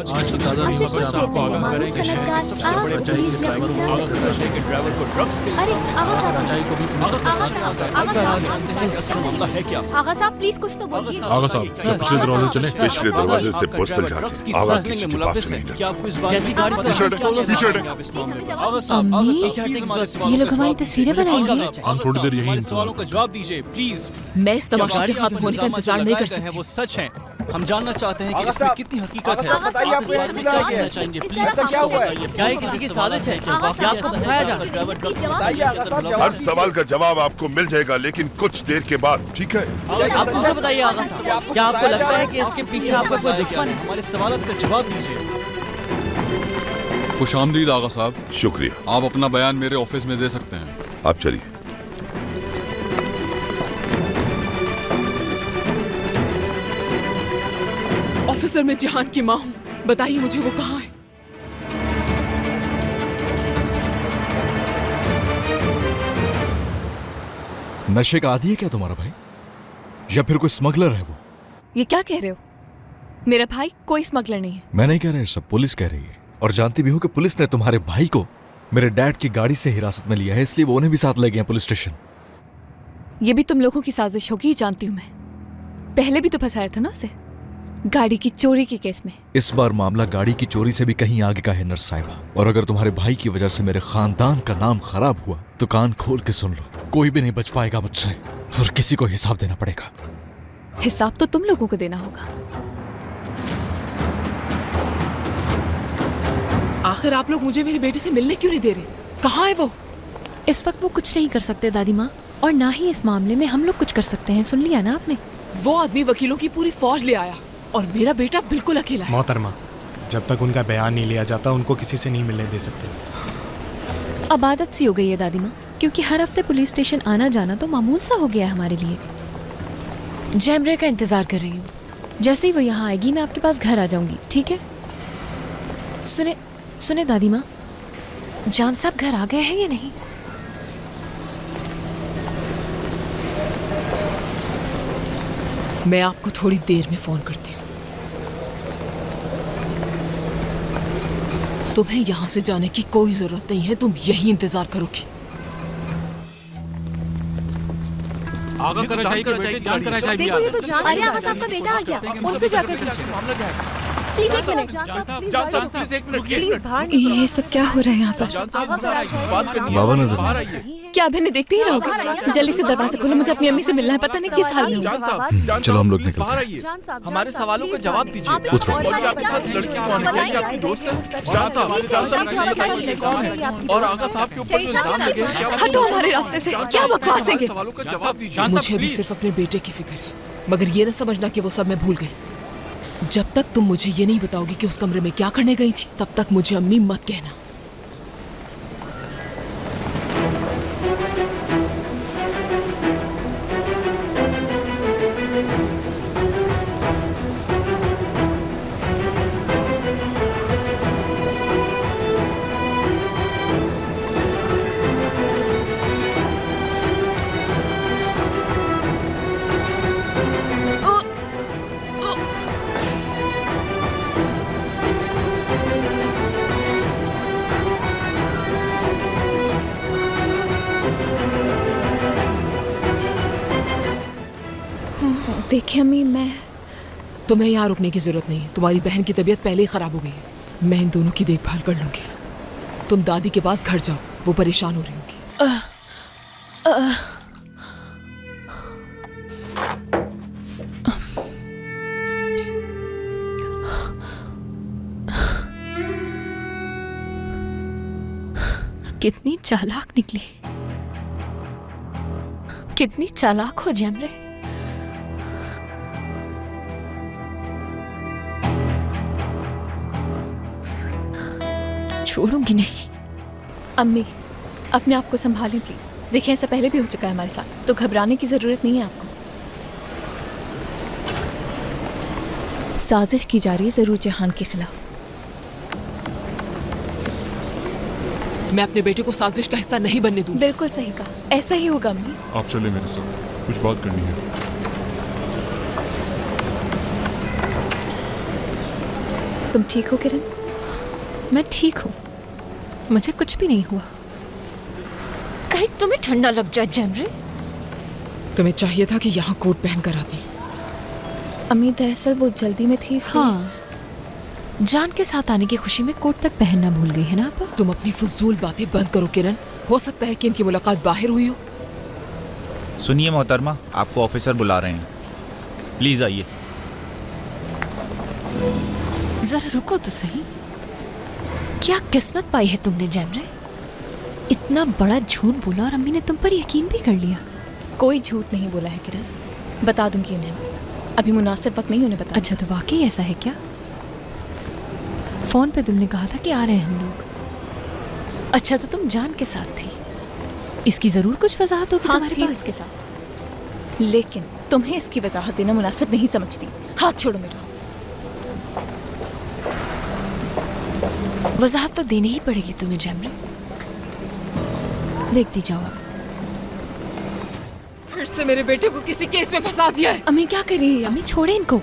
आज की ताज़ा न्यूज़ से आपको आगाह करेंगे शहर के सबसे बड़े पुलिस ड्राइवर को आगा करते हैं कि ड्राइवर को ड्रग्स के इल्जाम में राजाई को भी मामला है क्या? आगा साहब प्लीज कुछ तो बोलिए। आगा साहब पिछले दरवाजे चले। पिछले दरवाजे से पर्सनल जाती आगा किसी की बात नहीं क्या आपको इस बारे में ये लोग हमारी तस्वीरें बनाएंगे। हम थोड़ी देर यही सवालों का जवाब दीजिए प्लीज। मैं इस तमाशे के खत्म होने का इंतजार नहीं कर सकती। वो सच है, हम जानना चाहते हैं कि इसमें कितनी हकीकत है। बताइए आपको यहाँ क्या कहना चाहेंगे प्लीज? ऐसा क्या हुआ है? क्या ये किसी की साजिश है? क्या आपको फंसाया जा रहा है? हर सवाल का जवाब आपको मिल जाएगा, लेकिन कुछ देर के बाद, ठीक है? आप मुझे बताइए आगा साहब, क्या आपको लगता है कि इसके पीछे आपका कोई दुश्मन है? हमारे सवालों का जवाब दीजिए। खुशामदीद आगा साहब। शुक्रिया। आप अपना बयान मेरे ऑफिस में दे सकते हैं। आप चलिए। ऑफिसर, मैं जहान की माँ हूँ, बताइए मुझे वो कहाँ है? नशे का आदी है क्या तुम्हारा भाई, या फिर कोई स्मगलर है वो? ये क्या कह रहे हो? मेरा भाई कोई स्मगलर नहीं है। मैं नहीं कह रहा, सब पुलिस कह रही है। और जानती भी हूँ कि पुलिस ने तुम्हारे भाई को मेरे डैड की गाड़ी से हिरासत में लिया है, इसलिए वो उन्हें भी साथ ले गए पुलिस स्टेशन। ये भी तुम लोगों की साजिश होगी, ये जानती हूँ मैं। पहले भी तो फंसाया था ना उसे, गाड़ी की चोरी के केस में। इस बार मामला गाड़ी की चोरी से भी कहीं आगे का है नर्स साहिबा। और अगर तुम्हारे भाई की वजह से मेरे खानदान का नाम खराब हुआ तो कान खोल के सुन लो, कोई भी नहीं बच पाएगा मुझसे, और किसी को हिसाब देना पड़ेगा। हिसाब तो तुम लोगों को देना होगा। आखिर आप लोग मुझे मेरे बेटे से मिलने क्यों नहीं दे रहे? कहाँ है वो? इस वक्त वो कुछ नहीं कर सकते दादी माँ, और ना ही इस मामले में हम लोग कुछ कर सकते हैं। सुन लिया ना आपने? वो आदमी वकीलों की पूरी फौज ले आया और मेरा बेटा बिल्कुल अकेला है। मोहतरमा, जब तक उनका बयान नहीं लिया जाता उनको किसी से नहीं मिलने दे सकते। अब आदत सी हो गई है दादी माँ, क्योंकि हर हफ्ते पुलिस स्टेशन आना जाना तो मामूल सा हो गया है हमारे लिए। जैमरे का इंतजार कर रही हूँ, जैसे ही वो यहाँ आएगी मैं आपके पास घर आ जाऊंगी, ठीक है? सुने दादी माँ, जान साहब घर आ गए हैं या नहीं? मैं आपको थोड़ी देर में फोन करती हूँ। तुम्हें यहाँ से जाने की कोई जरूरत नहीं है, तुम यही इंतजार करोगी। आगा कराचाई के बेटे जान कराचाई भी आ देखो ये तो जान। अरे आगा साहब का बेटा आ गया, उनसे जाकर मामला क्या है? प्लीज एक मिनट। जान साहब प्लीज एक मिनट प्लीज बाहर ये सब क्या हो रहा है यहाँ पर? जान साहब बात करनी है। बाबा नजर बाहर आइए। क्या अभी देखते ही रहोगे? जल्दी से दरवाजा खोलो, मुझे अपनी अम्मी से मिलना है, पता नहीं किस हाल में हूँ। जान साहब चलो हम लोग प्लीज निकलते बाहर हैं। आइए, हमारे सवालों का जवाब दीजिए। उतरो। और आपके साथ लड़की कौन है? ये आपकी दोस्त है? जान साहब ये कौन है? और आगा साहब के ऊपर जो इल्जाम लगे हैं, क्या हटो हमारे रास्ते से, क्या बकवास है ये? सवालों का जवाब दीजिए। मुझे भी सिर्फ अपने बेटे की फिक्र है, मगर ये ना समझना कि वो सब मैं भूल गई। जब तक तुम मुझे ये नहीं बताओगी कि उस कमरे में क्या करने गई थी, तब तक मुझे अम्मी मत कहना। देखिए अम्मी, तुम्हें यहाँ रुकने की जरूरत नहीं है। तुम्हारी बहन की तबीयत पहले ही खराब हो गई है, मैं इन दोनों की देखभाल कर लूंगी। तुम दादी के पास घर जाओ, वो परेशान हो रही होंगी। कितनी चालाक निकली, कितनी चालाक हो जैमरे। छोड़ूंगी नहीं। अम्मी, अपने आप को संभालें प्लीज। देखिए ऐसा पहले भी हो चुका है हमारे साथ, तो घबराने की जरूरत नहीं है आपको। साजिश की जा रही है जरूर जहान के खिलाफ। मैं अपने बेटे को साजिश का हिस्सा नहीं बनने दूंगी। बिल्कुल सही कहा, ऐसा ही होगा अम्मी। आप चले मेरे साथ, कुछ बात करनी है। तुम ठीक हो किरण? मैं ठीक हूँ, मुझे कुछ भी नहीं हुआ। कहीं तुम्हें ठंडा लग जाए जेमरे। तुम्हें चाहिए था कि यहाँ कोट पहन कर आती। अम्मी दरअसल वो जल्दी में थी इसलिए। हाँ, जान के साथ आने की खुशी में कोट तक पहनना भूल गई है ना आप? तुम अपनी फजूल बातें बंद करो किरण। हो सकता है कि इनकी मुलाकात बाहर हुई हो। सुनिए मोहतरमा, आपको ऑफिसर बुला रहे हैं, प्लीज आइए। जरा रुको तो सही। क्या किस्मत पाई है तुमने जेमरे? इतना बड़ा झूठ बोला और अम्मी ने तुम पर यकीन भी कर लिया। कोई झूठ नहीं बोला है किरण, बता दूंगी उन्हें। अभी मुनासिब वक्त नहीं उन्हें बता। अच्छा, तो वाकई ऐसा है क्या? फोन पे तुमने कहा था कि आ रहे हैं हम लोग। अच्छा, तो तुम जान के साथ थी। इसकी जरूर कुछ वजाहत होगी तुम्हारे पास। उसके साथ, लेकिन तुम्हें इसकी वजाहत देना मुनासिब नहीं समझती। हाथ छोड़ो मेरा। वजाहत तो देनी ही पड़ेगी तुम्हें जेमरे। देखती जाओ आप। फिर से मेरे बेटे को किसी केस में फंसा दिया है। अम्मी क्या कर रही है? अम्मी छोड़े इनको।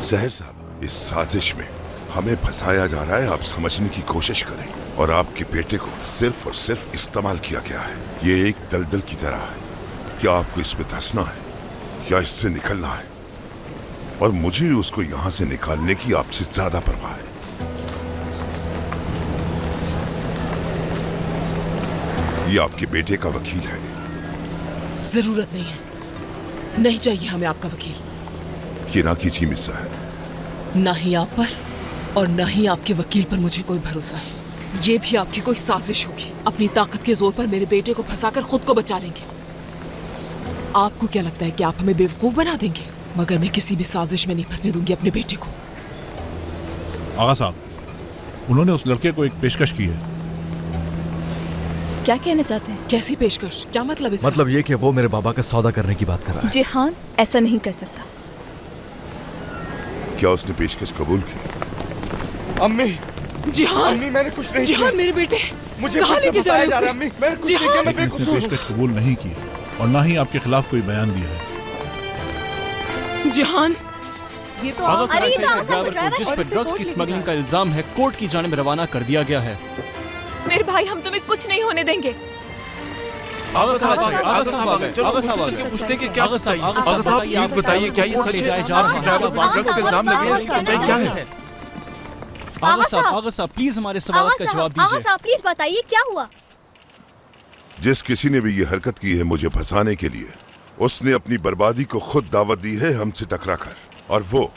सहर साहब, इस साजिश में हमें फंसाया जा रहा है। आप समझने की कोशिश करें। और आपके बेटे को सिर्फ और सिर्फ इस्तेमाल किया गया है। ये एक दलदल की तरह है। क्या आपको इसमें धंसना है या इससे निकलना है? और मुझे उसको यहां से निकालने की आपसे ज्यादा परवाह है। ये आपके बेटे का वकील है। जरूरत नहीं है, नहीं चाहिए हमें आपका वकील। ये ना कीजिए मिस सहर। ना ही आप पर और ना ही आपके वकील पर मुझे कोई भरोसा है। ये भी आपकी कोई साजिश होगी। अपनी ताकत के जोर पर मेरे बेटे को फंसाकर खुद को बचा लेंगे। आपको क्या लगता है कि आप हमें बेवकूफ बना देंगे? मगर मैं किसी भी साजिश में नहीं फंसने दूंगी अपने बेटे को। आगा साहब, उन्होंने उस लड़के को एक पेशकश की है। क्या कहना चाहते हैं? कैसी पेशकश? क्या मतलब इसका? मतलब ये कि वो मेरे बाबा का सौदा करने की बात कर रहा है। जिहान ऐसा नहीं कर सकता। क्या उसने पेशकश कबूल की? अम्मी, जिहान, अम्मी मैंने कुछ नहीं जिहान मेरे बेटे मुझे कहाँ लेके जा रहे हो? अम्मी मैंने कुछ नहीं किया, मैं लेकिन उसने बेकसूर हूँ। पेशकश कबूल नहीं की और ना ही आपके खिलाफ कोई बयान दिया है। जिहान, ये तो अरे ये तो ड्राइवर को जिस पर ड्रग्स की स्मगलिंग का इल्जाम है कोर्ट की जानिब रवाना कर दिया गया है। मेरे भाई, हम तुम्हें कुछ नहीं होने देंगे। आगा साहब आ गए। चलो चल के पूछते हैं कि क्या सच्चाई है। आगा साहब प्लीज बताइए, क्या ये सच है? ड्राइवर पर ड्रग्स का इल्जाम लगे हैं, सच्चाई क्या है? आगा साहब प्लीज हमारे सवाल का जवाब दीजिए। आगा साहब प्लीज बताइए क्या हुआ? जिस किसी ने भी ये हरकत की है मुझे फंसाने के लिए, उसने अपनी बर्बादी को खुद दावत दी है हमसे टकरा कर। और वो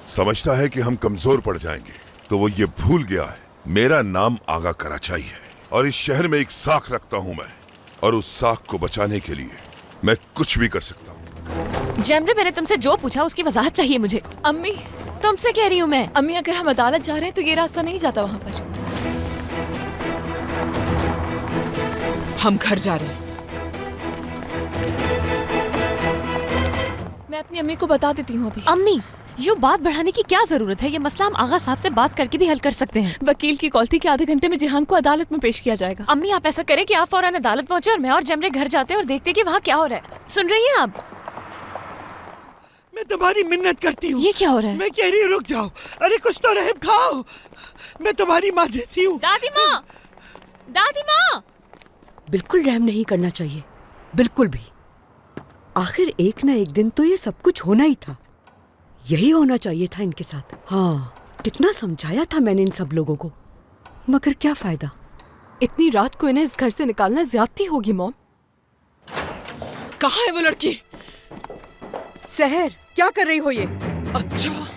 समझता है कि हम कमजोर पड़ जाएंगे। तो वो ये भूल गया है मेरा नाम आगा कराचाई है और इस शहर में एक साख रखता हूं मैं। और उस साख को बचाने के लिए मैं कुछ भी कर सकता हूं। जेमरे, मैंने तुमसे जो पूछा उसकी वजाहत चाहिए मुझे। अम्मी, तुमसे कह रही हूँ मैं। अम्मी अगर हम अदालत जा रहे हैं तो ये रास्ता नहीं जाता वहाँ पर। हम घर जा रहे हैं। मैं अपनी अम्मी को बता देती हूँ अभी। अम्मी, ये बात बढ़ाने की क्या जरूरत है? ये मसला हम आगा साहब से बात करके भी हल कर सकते हैं। वकील की कॉल थी कि आधे घंटे में जिहान को अदालत में पेश किया जाएगा। अम्मी, आप ऐसा करें कि आप फौरन अदालत पहुंचे और मैं और जेमरे घर जाते हैं और देखते हैं कि वहाँ क्या हो रहा है। सुन रही हैं आप? मैं तुम्हारी मिन्नत करती हूँ। ये क्या हो रहा है? मैं कह रही हूँ रुक जाओ। अरे कुछ तो रहम खाओ। मैं तुम्हारी माँ जैसी हूँ। दादी माँ, दादी माँ। बिल्कुल रहम नहीं करना चाहिए, बिल्कुल भी। आखिर एक ना एक दिन तो ये सब कुछ होना ही था। यही होना चाहिए था इनके साथ। हाँ, कितना समझाया था मैंने इन सब लोगों को, मगर क्या फायदा। इतनी रात को इन्हें इस घर से निकालना ज्यादती होगी मॉम। कहाँ है वो लड़की? सहर, क्या कर रही हो ये? अच्छा,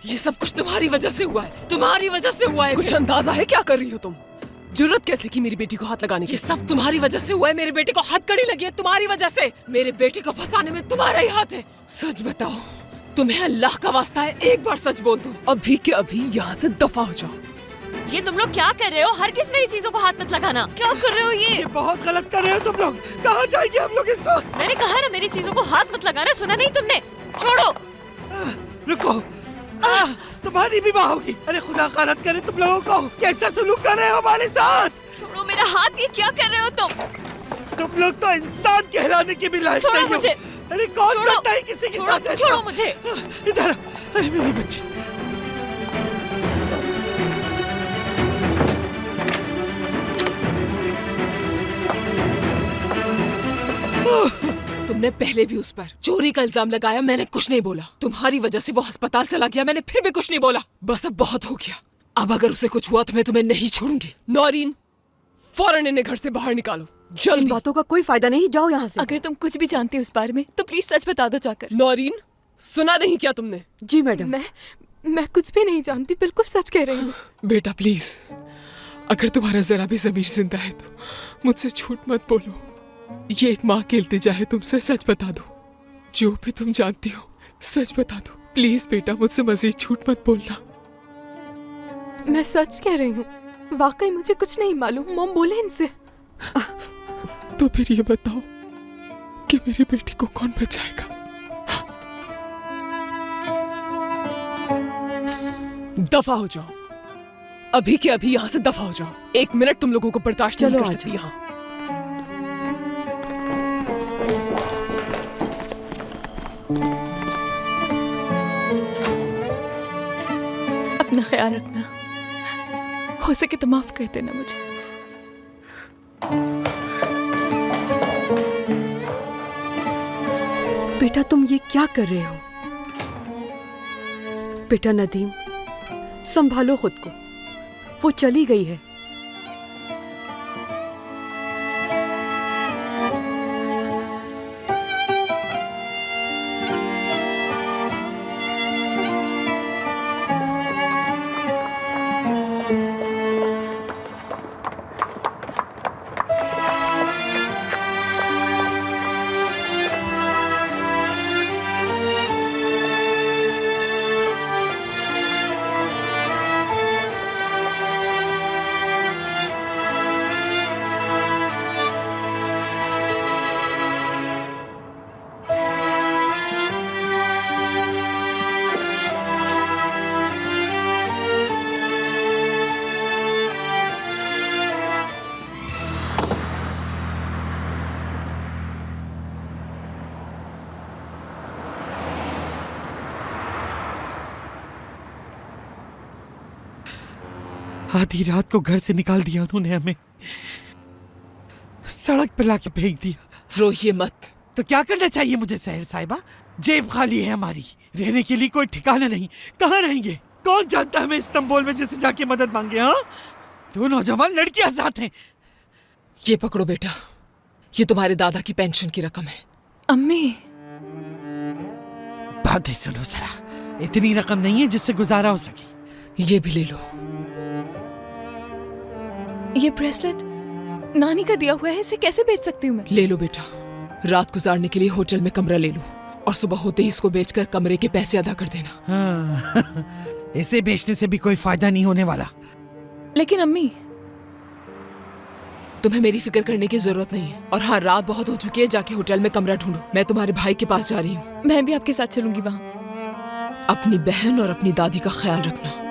ये सब कुछ तुम्हारी वजह से हुआ है। तुम्हारी वजह से हुआ है। कुछ अंदाजा है क्या कर रही हो तुम? जुर्रत कैसे की मेरी बेटी को हाथ लगाने की? ये सब तुम्हारी वजह से हुआ है। मेरे बेटे को हथकड़ी लगी है तुम्हारी वजह से। मेरे बेटे को फंसाने में तुम्हारा ही हाथ है। सच बताओ, तुम्हें अल्लाह का वास्ता है, एक बार सच बोल दो। अभी के अभी यहाँ से दफा हो जाओ। ये तुम लोग क्या कर रहे हो? हर किस मेरी चीजों को हाथ मत लगाना। क्या कर रहे हो ये बहुत गलत कर रहे हो तुम लोग। कहाँ जाएंगे हम लोग इस वक्त? मैंने कहा ना मेरी चीजों को हाथ मत लगाना। सुना नहीं तुमने? छोड़ो। रुको, तुम्हारी भी माँ होगी। अरे खुदा खानत करे तुम लोगों को कैसा सलूक कर रहे हो हमारे साथ। छोड़ो मेरा हाथ। ये क्या कर रहे हो तुम? तुम लोग तो इंसान कहलाने के भी लायक नहीं हो। मुझे। अरे कौन करता है किसी के साथ ऐसा? छोड़ो मुझे। इधर अरे मेरी बच्ची। तुमने पहले भी उस पर चोरी का इल्जाम लगाया, मैंने कुछ नहीं बोला। तुम्हारी वजह से वो अस्पताल चला गया, मैंने फिर भी कुछ नहीं बोला। बस अब बहुत हो गया। अब अगर उसे कुछ हुआ तो मैं तुम्हें नहीं छोड़ूंगी। नौरीन, फौरन इन्हें घर से बाहर निकालो, जल्दी। इन बातों का कोई फायदा नहीं, जाओ यहाँ से। अगर तुम कुछ भी जानती हो उस बारे में तो प्लीज सच बता दो जाकर। नौरीन, सुना नहीं क्या तुमने? जी मैडम। मैं कुछ भी नहीं जानती, बिल्कुल सच कह रही हूँ। बेटा प्लीज, अगर तुम्हारा जरा भी ज़मीर जिंदा है तो मुझसे झूठ मत बोलो। ये एक माँ के इल्तिजा है तुमसे, सच बता दो। जो भी तुम जानती हो सच बता दो प्लीज। बेटा मुझसे मजीद झूठ मत बोलना। मैं सच कह रही हूँ, वाकई मुझे कुछ नहीं मालूम। मॉम बोले इनसे। तो फिर ये बताओ कि मेरी बेटी को कौन बचाएगा? दफा हो जाओ, अभी के अभी यहाँ से दफा हो जाओ। 1 मिनट तुम लोगों को बर्दाश्त नहीं कर सकती यहाँ। अपना ख्याल रखना, हो सके तो माफ कर देना मुझे। बेटा तुम ये क्या कर रहे हो? बेटा नदीम, संभालो खुद को, वो चली गई है। आधी रात को घर से निकाल दिया उन्होंने, हमें सड़क पर लाके फेंक दिया। रोइए मत। तो क्या करना चाहिए मुझे सहर साहिबा? जेब खाली है हमारी, रहने के लिए कोई ठिकाना नहीं। कहाँ रहेंगे? कौन जानता हमें इस्तांबुल में जैसे जाके मदद मांगे। हाँ, 2 नौजवान लड़कियां साथ हैं। ये पकड़ो बेटा, ये तुम्हारे दादा की पेंशन की रकम है। अम्मी, बातें सुनो जरा, इतनी रकम नहीं है जिससे गुजारा हो सके। ये भी ले लो। ये ब्रेसलेट नानी का दिया हुआ है, इसे कैसे बेच सकती हूँ मैं? ले लो बेटा, रात गुजारने के लिए होटल में कमरा ले लो और सुबह होते ही इसको बेचकर कमरे के पैसे अदा कर देना। हाँ, इसे बेचने से भी कोई फायदा नहीं होने वाला। लेकिन अम्मी, तुम्हें मेरी फिक्र करने की जरूरत नहीं है। और हाँ, रात बहुत हो चुकी है, जाके होटल में कमरा ढूंढो। मैं तुम्हारे भाई के पास जा रही हूँ। मैं भी आपके साथ चलूंगी वहाँ। अपनी बहन और अपनी दादी का ख्याल रखना।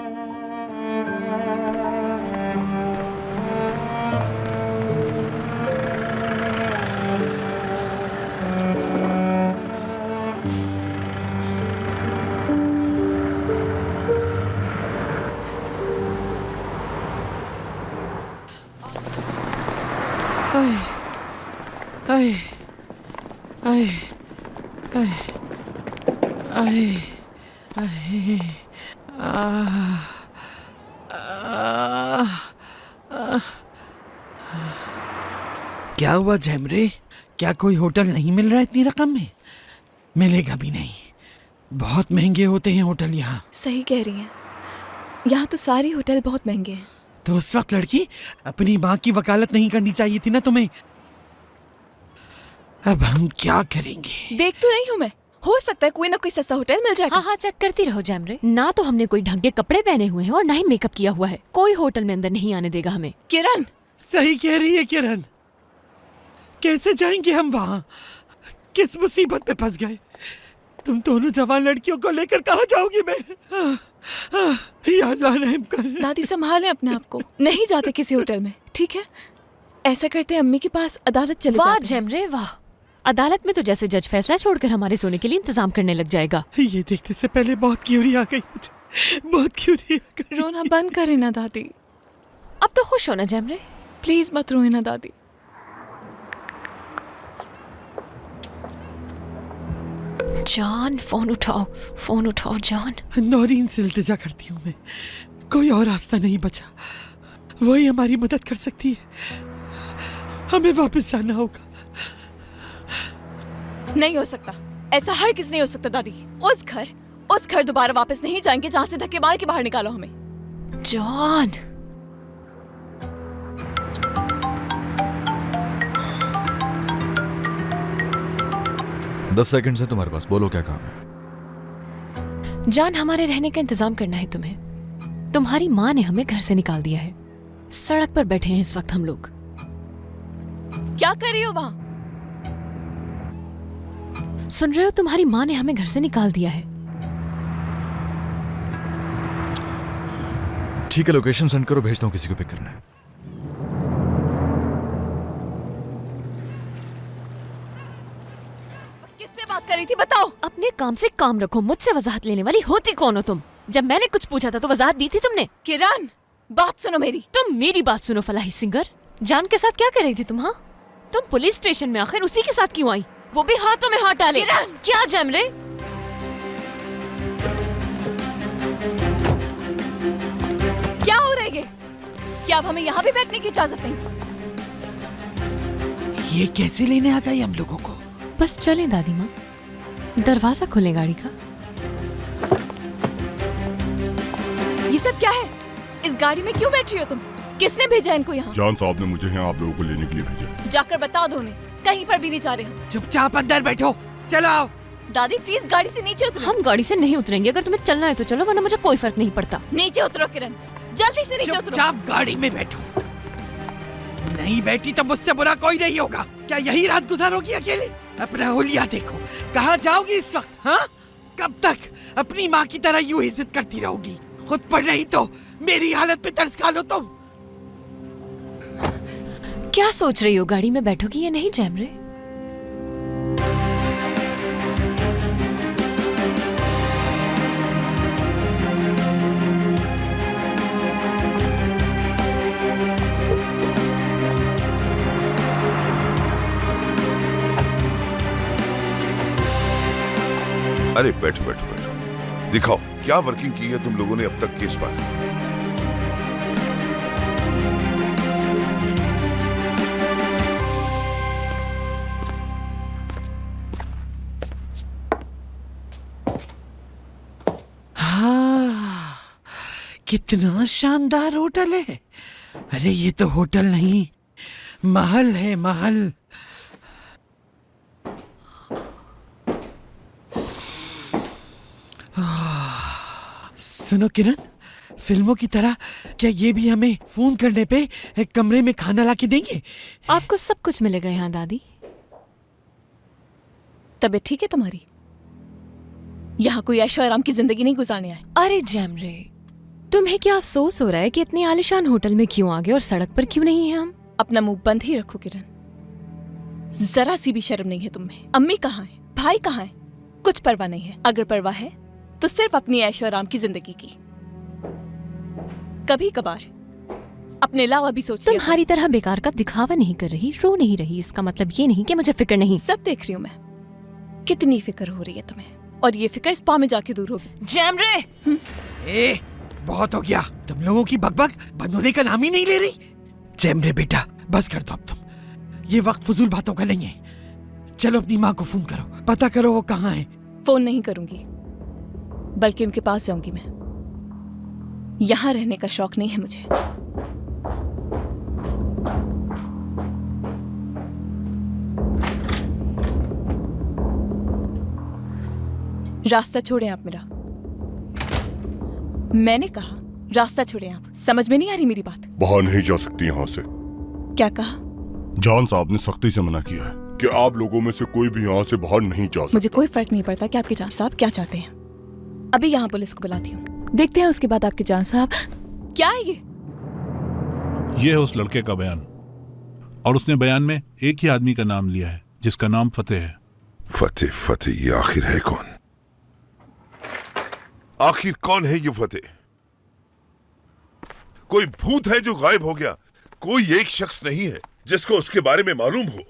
आए, आए, आए, आए, आए, क्या हुआ जैमरे? क्या कोई होटल नहीं मिल रहा इतनी रकम में? मिलेगा भी नहीं, बहुत महंगे होते हैं होटल यहाँ। सही कह रही हैं, यहाँ तो सारे होटल बहुत महंगे हैं। तो उस वक्त लड़की, अपनी माँ की वकालत नहीं करनी चाहिए थी ना तुम्हें? अब हम क्या करेंगे? देख तो रही हूँ मैं, हो सकता है कोई ना कोई सस्ता होटल मिल जाएगा। हाँ हाँ, चेक करती रहो जैमरे। ना तो हमने कोई ढंग के कपड़े पहने हुए हैं और ना ही मेकअप किया हुआ है। कोई होटल में अंदर नहीं आने देगा हमें। किरण, सही कह रही है किरण। कैसे जाएंगे हम वहाँ? किस मुसीबत में फंस गए? तुम दोनों जवान लड़कियों को लेकर कहाँ जाओगी मैं? या अल्लाह रहम कर। दादी संभालें अपने आप को, नहीं जाते किसी होटल में, ठीक है? ऐसा करते अम्मी के पास अदालत चले जाते। वाह जैमरे वाह, अदालत में तो जैसे जज फैसला छोड़कर हमारे सोने के लिए इंतजाम करने लग जाएगा। ये देखने से पहले बहुत क्यूरी आ गई मुझे, बहुत क्यूरी आ गई। रोना बंद करे ना दादी। अब तो खुश होना जैमरे, प्लीज मत रोए ना दादी। जान फोन उठाओ जान। नौरीन से इल्तिजा करती हूँ मैं, कोई और रास्ता नहीं बचा, वही हमारी मदद कर सकती है। हमें वापस जाना होगा। नहीं हो सकता, ऐसा हर किसी नहीं हो सकता दादी। उस घर दोबारा वापस नहीं जाएंगे जहाँ से धक्के मार के बाहर निकालो हमें। जॉन, दस सेकंड से तुम्हारे पास, बोलो क्या काम है? जान, हमारे रहने का इंतजाम करना है तुम्हें। तुम्हारी माँ ने हमें घर से निकाल दिया है। सड़क पर बैठे हैं इस वक्त हम लोग। क्या कर रही हो वहाँ? सुन रहे हो, तुम्हारी माँ ने हमें घर से निकाल दिया है। ठीक है, लोकेशन सेंड करो, भेजता हूँ किसी को पिक करना है। किससे बात कर रही थी बताओ? अपने काम से काम रखो, मुझसे वजाहत लेने वाली होती कौन हो तुम? जब मैंने कुछ पूछा था तो वजाहत दी थी तुमने। किरण, बात सुनो मेरी। तुम मेरी बात सुनो फलाही सिंगर। जान के साथ क्या कर रही थी तुम? हाँ, तुम पुलिस स्टेशन में आखिर उसी के साथ क्यों आई, वो भी हाथों में हाथ डाले? क्या जैमरे? क्या हो रहा है ये? क्या अब हमें यहाँ भी बैठने की इजाजत नहीं? ये कैसे लेने आ गई हम लोगों को? बस चले दादी माँ, दरवाजा खोले गाड़ी का। ये सब क्या है? इस गाड़ी में क्यों बैठ रही हो तुम? किसने भेजा इनको यहाँ? जॉन साहब ने मुझे यहाँ आप लोगों को लेने के लिए भेजा। जाकर बता दो उन्हें, कहीं पर भी नहीं जा रहे हम। चुपचाप अंदर बैठो, चलो आओ। दादी प्लीज गाड़ी से नीचे उतरो। हम गाड़ी से नहीं उतरेंगे, अगर तुम्हें चलना है तो चलो, वरना मुझे कोई फर्क नहीं पड़ता। नीचे उतरो किरण, जल्दी से नीचे उतरो। चुपचाप गाड़ी में बैठो। नहीं बैठी तो मुझसे बुरा कोई नहीं होगा। क्या यही रात गुजारोगी अकेले? अपना हुलिया देखो, कहाँ जाओगी इस वक्त? हाँ, कब तक अपनी माँ की तरह यूं ही जिद करती रहोगी? खुद पर नहीं तो मेरी हालत पे तरस खा लो तुम। क्या सोच रही हो, गाड़ी में बैठोगी या नहीं जैमरे? अरे बैठो बैठो बैठो, दिखाओ क्या वर्किंग की है तुम लोगों ने अब तक केस पर। हाँ, कितना शानदार होटल है। अरे ये तो होटल नहीं, महल है, महल। सुनो किरण, फिल्मों की तरह क्या ये भी हमें फोन करने पे एक कमरे में खाना लाके देंगे? आपको सब कुछ मिलेगा यहाँ दादी। तबीयत ठीक है तुम्हारी? यहाँ कोई ऐशो आराम की जिंदगी नहीं गुजारने आए। अरे जैमरे, तुम्हें क्या अफसोस हो रहा है कि इतने आलिशान होटल में क्यों आ गए और सड़क पर क्यों नहीं है हम? अपना मुंह बंद ही रखो किरण, जरा सी भी शर्म नहीं है तुम्हें। अम्मी कहाँ है, भाई कहाँ है? कुछ परवाह नहीं है। अगर परवाह है तो सिर्फ अपनी ऐशो आराम की जिंदगी की। कभी कभार अपने अलावा भी सोच। तुम्हारी तरह बेकार का दिखावा नहीं कर रही, रो नहीं रही, इसका मतलब ये नहीं कि मुझे फिक्र नहीं। सब देख रही हूँ मैं, कितनी फिक्र हो रही है तुम्हें, और ये फिक्र स्पा में जाके दूर होगी। जैमरे, ए, बहुत हो गया। तुम लोगों की बकबक बंद होने का नाम ही नहीं ले रही। जैमरे बेटा, बस कर दो अब तुम, ये वक्त फजूल बातों का नहीं है। चलो अपनी माँ को फोन करो, पता करो वो कहाँ है। फोन नहीं करूंगी, बल्कि उनके पास जाऊंगी मैं। यहां रहने का शौक नहीं है मुझे। रास्ता छोड़ें आप मेरा। मैंने कहा रास्ता छोड़ें आप। समझ में नहीं आ रही मेरी बात? बाहर नहीं जा सकती यहाँ से। क्या कहा? जॉन साहब ने सख्ती से मना किया है कि आप लोगों में से कोई भी यहाँ से बाहर नहीं जा सकता। मुझे कोई फर्क नहीं पड़ता कि आपके जान साहब क्या चाहते हैं। अभी यहाँ पुलिस को बुलाती हूँ, देखते हैं उसके बाद आपके जान साहब। क्या है ये है उस लड़के का बयान, और उसने बयान में एक ही आदमी का नाम लिया है, जिसका नाम फतेह है। फतेह फतेह, ये आखिर है कौन? आखिर कौन है ये फतेह? कोई भूत है जो गायब हो गया? कोई एक शख्स नहीं है जिसको उसके बारे में मालूम हो?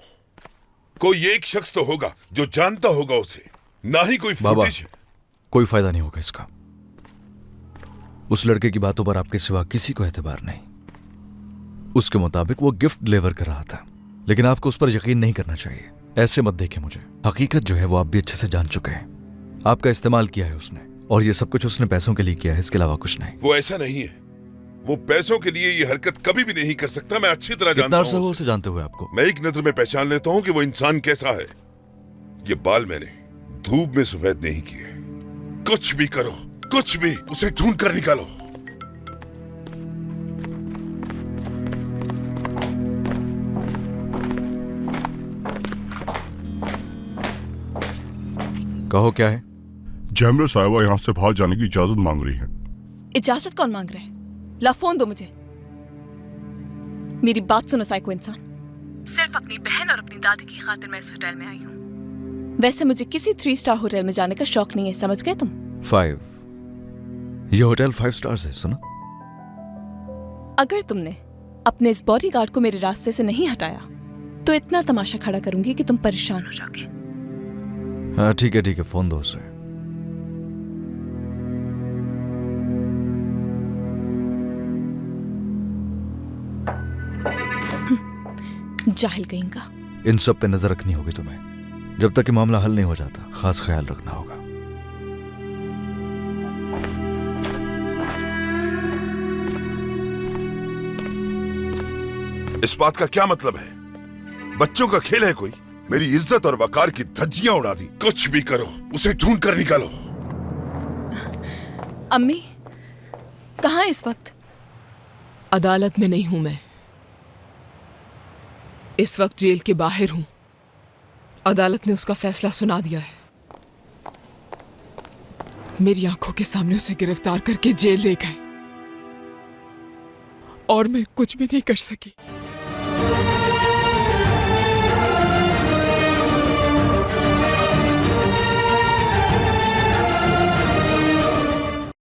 कोई एक शख्स तो होगा जो जानता होगा उसे, ना ही कोई बाबा, फुटेज है। कोई फायदा नहीं होगा इसका। उस लड़के की बातों पर आपके सिवा किसी को एतबार नहीं। उसके मुताबिक वो गिफ्ट डिलीवर कर रहा था, लेकिन आपको उस पर यकीन नहीं करना चाहिए। ऐसे मत देखें मुझे, हकीकत जो है वो आप भी अच्छे से जान चुके हैं। आपका इस्तेमाल किया है उसने, और ये सब कुछ उसने पैसों के लिए किया है, इसके अलावा कुछ नहीं। वो ऐसा नहीं है। वो पैसों के लिए ये हरकत कभी भी नहीं कर सकता। मैं अच्छी तरह जानता हूं कितना अर्सा हुआ उसे जानते हुए आपको? मैं एक नजर में पहचान लेता हूं कि वो इंसान कैसा है। ये बाल मैंने धूप में सफेद नहीं किए। कुछ भी करो, कुछ भी, उसे ढूंढ कर निकालो। कहो क्या है? जैमरे साहिबा यहाँ से बाहर जाने की इजाजत मांग रही है। इजाजत कौन मांग रहा है? ला फोन दो मुझे। मेरी बात सुनो साइको इंसान, सिर्फ अपनी बहन और अपनी दादी की खातिर मैं इस होटल में आई हूँ। वैसे मुझे किसी 3 स्टार होटल में जाने का शौक नहीं है, समझ गए तुम? 5। ये होटल 5 स्टार्स है, सुना? अगर तुमने अपने इस बॉडीगार्ड को मेरे रास्ते से नहीं हटाया तो इतना तमाशा खड़ा करूंगी कि तुम परेशान हो जाओगे। हाँ ठीक है, फोन दो उसे। जाहिल कहीं का। इन सब पे नजर रखनी होगी तुम्हें। जब तक कि मामला हल नहीं हो जाता, खास ख्याल रखना होगा। इस बात का क्या मतलब है? बच्चों का खेल है कोई? मेरी इज्जत और वकार की धज्जियां उड़ा दी। कुछ भी करो, उसे ढूंढ कर निकालो। अम्मी कहाँ है इस वक्त? अदालत में नहीं हूं मैं, इस वक्त जेल के बाहर हूं। अदालत ने उसका फैसला सुना दिया है। मेरी आंखों के सामने उसे गिरफ्तार करके जेल ले गए और मैं कुछ भी नहीं कर सकी।